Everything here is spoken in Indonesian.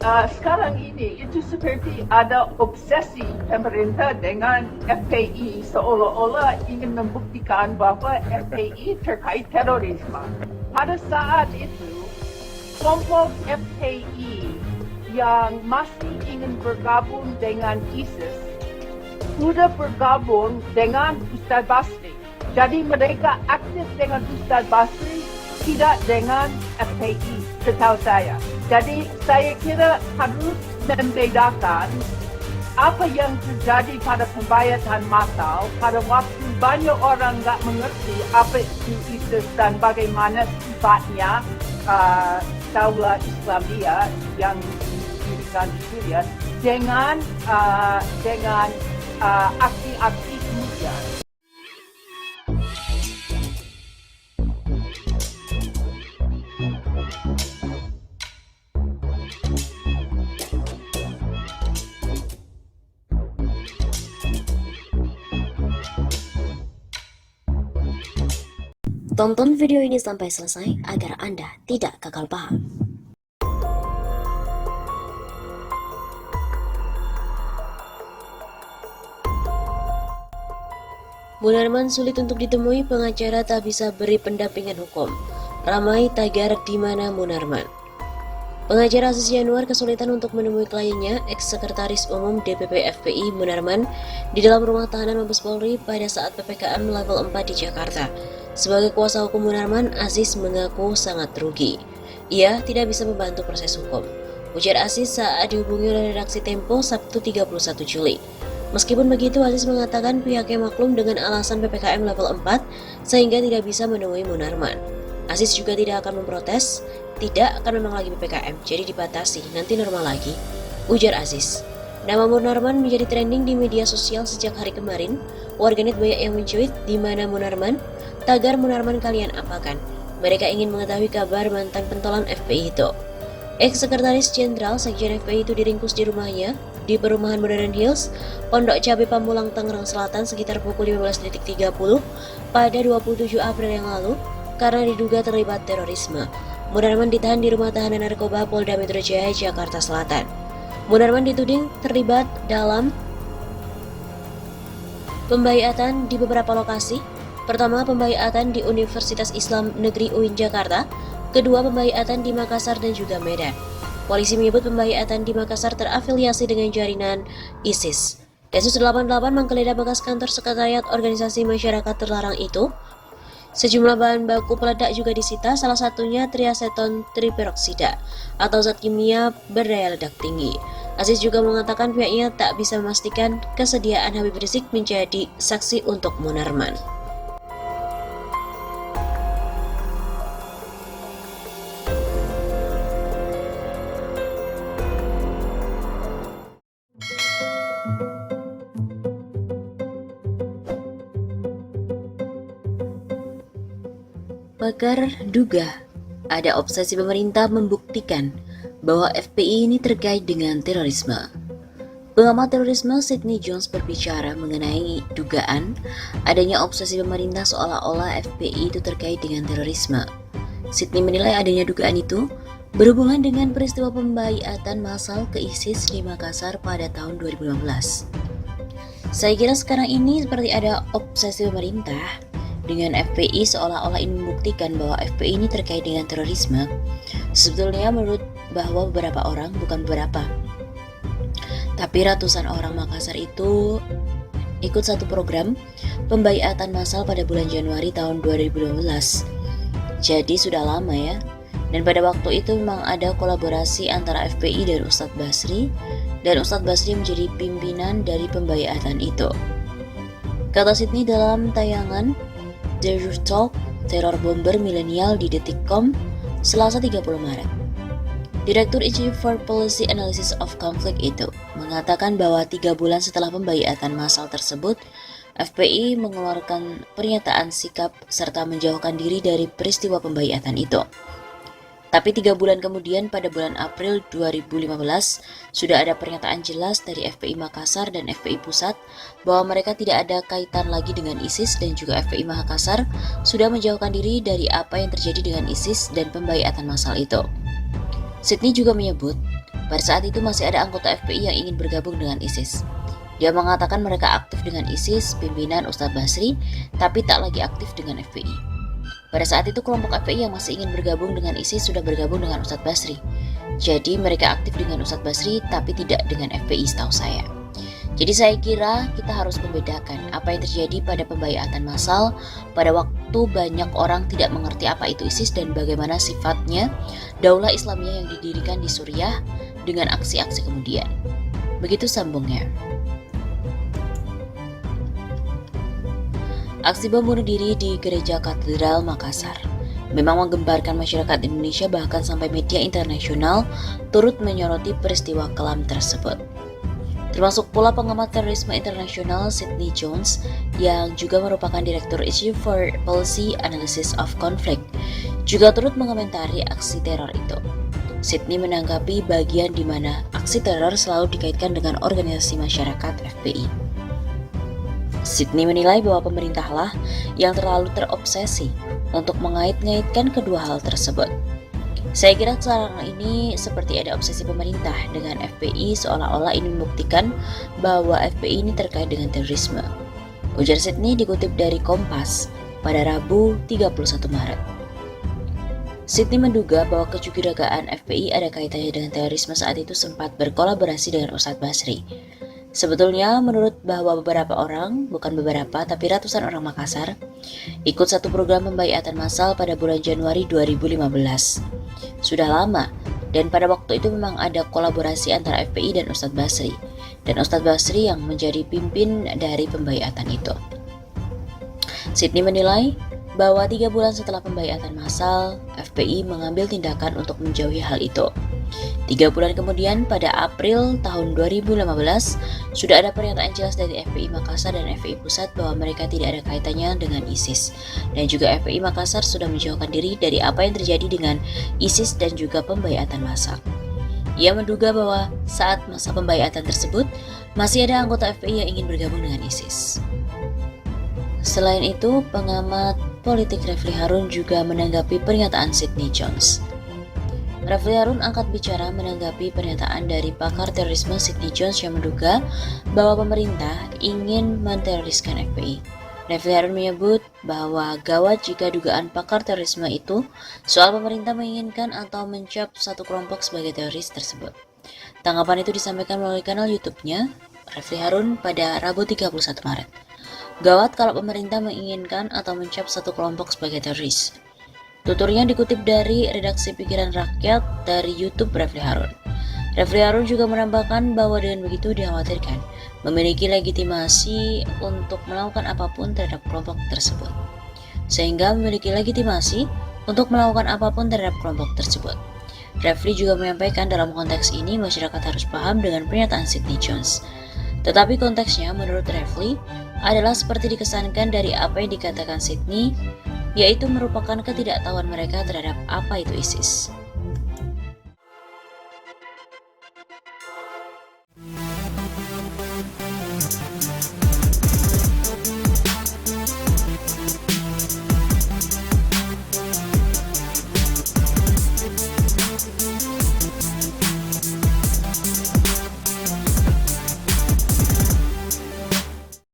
sekarang ini itu seperti ada obsesi pemerintah dengan FPI seolah-olah ingin membuktikan bahwa FPI terkait terorisme. Pada saat itu, kelompok FPI yang masih ingin bergabung dengan ISIS sudah bergabung dengan Ustaz Basri. Jadi mereka aktif dengan Ustaz Basri, tidak dengan FPI, setahu saya. Jadi saya kira harus membedakan apa yang terjadi pada pembayatan massal pada waktu banyak orang nggak mengerti apa itu ISIS dan bagaimana sifatnya Daulah Islamiyah yang didirikan di Syria dengan aksi-aksi kemudian. Tonton video ini sampai selesai agar Anda tidak gagal paham. Munarman sulit untuk ditemui, pengacara tak bisa beri pendampingan hukum. Ramai tagar di mana Munarman. Pengacara Aziz Yanuar kesulitan untuk menemui kliennya, ex-sekretaris umum DPP FPI Munarman, di dalam rumah tahanan Mabes Polri pada saat PPKM level 4 di Jakarta. Sebagai kuasa hukum Munarman, Aziz mengaku sangat rugi. Ia tidak bisa membantu proses hukum. Ujar Aziz saat dihubungi oleh redaksi Tempo Sabtu 31 Juli. Meskipun begitu, Aziz mengatakan pihaknya maklum dengan alasan PPKM level 4 sehingga tidak bisa menemui Munarman. Aziz juga tidak akan memprotes, tidak akan memang lagi PPKM, jadi dibatasi, nanti normal lagi, ujar Aziz. Nama Munarman menjadi trending di media sosial sejak hari kemarin. Warganet banyak yang mencuit, di mana Munarman? Tagar Munarman kalian apakan? Mereka ingin mengetahui kabar mantan pentolan FPI itu. Ex-sekretaris Jenderal Sekjen FPI itu diringkus di rumahnya di perumahan Modern Hills, Pondok Cabe Pamulang, Tangerang Selatan sekitar pukul 15.30 pada 27 April yang lalu karena diduga terlibat terorisme. Munarman ditahan di rumah tahanan narkoba Polda Metro Jaya, Jakarta Selatan. Munarman dituding terlibat dalam pembaiatan di beberapa lokasi. Pertama, pembaiatan di Universitas Islam Negeri UIN Jakarta. Kedua, pembaiatan di Makassar dan juga Medan. Polisi menyebut pembaiatan di Makassar terafiliasi dengan jaringan ISIS. Densus 88 menggeledah bekas kantor sekretariat organisasi masyarakat terlarang itu. Sejumlah bahan baku peledak juga disita, salah satunya triaseton triperoksida atau zat kimia berdaya ledak tinggi. Aziz juga mengatakan pihaknya tak bisa memastikan kesediaan Habib Rizik menjadi saksi untuk Munarman. Pakar duga ada obsesi pemerintah membuktikan bahwa FPI ini terkait dengan terorisme. Pengamat terorisme Sidney Jones berbicara mengenai dugaan adanya obsesi pemerintah seolah-olah FPI itu terkait dengan terorisme. Sidney menilai adanya dugaan itu berhubungan dengan peristiwa pembaiatan massal ke ISIS di Makassar pada tahun 2015. Saya kira sekarang ini seperti ada obsesi pemerintah dengan FPI seolah-olah ingin membuktikan bahwa FPI ini terkait dengan terorisme. Sebetulnya menurut bahwa beberapa orang, bukan beberapa, tapi ratusan orang Makassar itu ikut satu program pembaiatan massal pada bulan Januari tahun 2012. Jadi sudah lama ya. Dan pada waktu itu memang ada kolaborasi antara FPI dan Ustadz Basri, dan Ustadz Basri menjadi pimpinan dari pembaiatan itu. Kata Sidney dalam tayangan The Real Talk, teror bomber milenial di Detikcom, Selasa 30 Maret. Direktur Institute for Policy Analysis of Conflict itu mengatakan bahwa 3 bulan setelah pembaiatan massal tersebut, FPI mengeluarkan pernyataan sikap serta menjauhkan diri dari peristiwa pembaiatan itu. Tapi 3 bulan kemudian pada bulan April 2015 sudah ada pernyataan jelas dari FPI Makassar dan FPI Pusat bahwa mereka tidak ada kaitan lagi dengan ISIS, dan juga FPI Makassar sudah menjauhkan diri dari apa yang terjadi dengan ISIS dan pembaiatan massal itu. Sidney juga menyebut Pada saat itu masih ada anggota FPI yang ingin bergabung dengan ISIS. Dia mengatakan mereka aktif dengan ISIS, pimpinan Ustadz Basri, tapi tak lagi aktif dengan FPI. Pada saat itu kelompok FPI yang masih ingin bergabung dengan ISIS sudah bergabung dengan Ustadz Basri. Jadi mereka aktif dengan Ustadz Basri tapi tidak dengan FPI setahu saya. Jadi saya kira kita harus membedakan apa yang terjadi pada pembaiatan massal pada waktu banyak orang tidak mengerti apa itu ISIS dan bagaimana sifatnya Daulah Islamiyah yang didirikan di Suriah dengan aksi-aksi kemudian. Begitu sambungnya. Aksi bom bunuh diri di Gereja Katedral Makassar memang menggemparkan masyarakat Indonesia, bahkan sampai media internasional turut menyoroti peristiwa kelam tersebut. Termasuk pula pengamat terorisme internasional Sidney Jones yang juga merupakan Direktur Institute for Policy Analysis of Conflict juga turut mengomentari aksi teror itu. Sidney menanggapi bagian di mana aksi teror selalu dikaitkan dengan organisasi masyarakat FPI. Sidney menilai bahwa pemerintahlah yang terlalu terobsesi untuk mengait-ngaitkan kedua hal tersebut. Saya kira sekarang ini seperti ada obsesi pemerintah dengan FPI seolah-olah ini membuktikan bahwa FPI ini terkait dengan terorisme. Ujar Sidney dikutip dari Kompas pada Rabu 31 Maret. Sidney menduga bahwa kecurigaan FPI ada kaitannya dengan terorisme saat itu sempat berkolaborasi dengan Ustadz Basri. Sebetulnya menurut bahwa beberapa orang, bukan beberapa tapi ratusan orang Makassar, ikut satu program pembaiatan massal pada bulan Januari 2015. Sudah lama, dan pada waktu itu memang ada kolaborasi antara FPI dan Ustadz Basri, dan Ustadz Basri yang menjadi pimpin dari pembaiatan itu. Sidney menilai bahwa 3 bulan setelah pembaiatan massal, FPI mengambil tindakan untuk menjauhi hal itu. 3 bulan kemudian, pada April tahun 2015, sudah ada pernyataan jelas dari FPI Makassar dan FPI Pusat bahwa mereka tidak ada kaitannya dengan ISIS. Dan juga FPI Makassar sudah menjauhkan diri dari apa yang terjadi dengan ISIS dan juga pembaiatan massal. Ia menduga bahwa saat masa pembaiatan tersebut, masih ada anggota FPI yang ingin bergabung dengan ISIS. Selain itu, pengamat politik Refli Harun juga menanggapi pernyataan Sidney Jones. Refli Harun angkat bicara menanggapi pernyataan dari pakar terorisme Sidney Jones yang menduga bahwa pemerintah ingin menteroriskan FPI. Refli Harun menyebut bahwa gawat jika dugaan pakar terorisme itu soal pemerintah menginginkan atau mencap satu kelompok sebagai teroris tersebut. Tanggapan itu disampaikan melalui kanal YouTube-nya Refli Harun pada Rabu 31 Maret. Gawat kalau pemerintah menginginkan atau mencap satu kelompok sebagai teroris. Tuturnya dikutip dari redaksi Pikiran Rakyat dari YouTube Refli Harun. Refli Harun juga menambahkan bahwa dengan begitu dikhawatirkan memiliki legitimasi untuk melakukan apapun terhadap kelompok tersebut. Sehingga memiliki legitimasi untuk melakukan apapun terhadap kelompok tersebut. Refli juga menyampaikan dalam konteks ini masyarakat harus paham dengan pernyataan Sidney Jones. Tetapi konteksnya menurut Refli adalah seperti dikesankan dari apa yang dikatakan Sidney, yaitu merupakan ketidaktahuan mereka terhadap apa itu ISIS.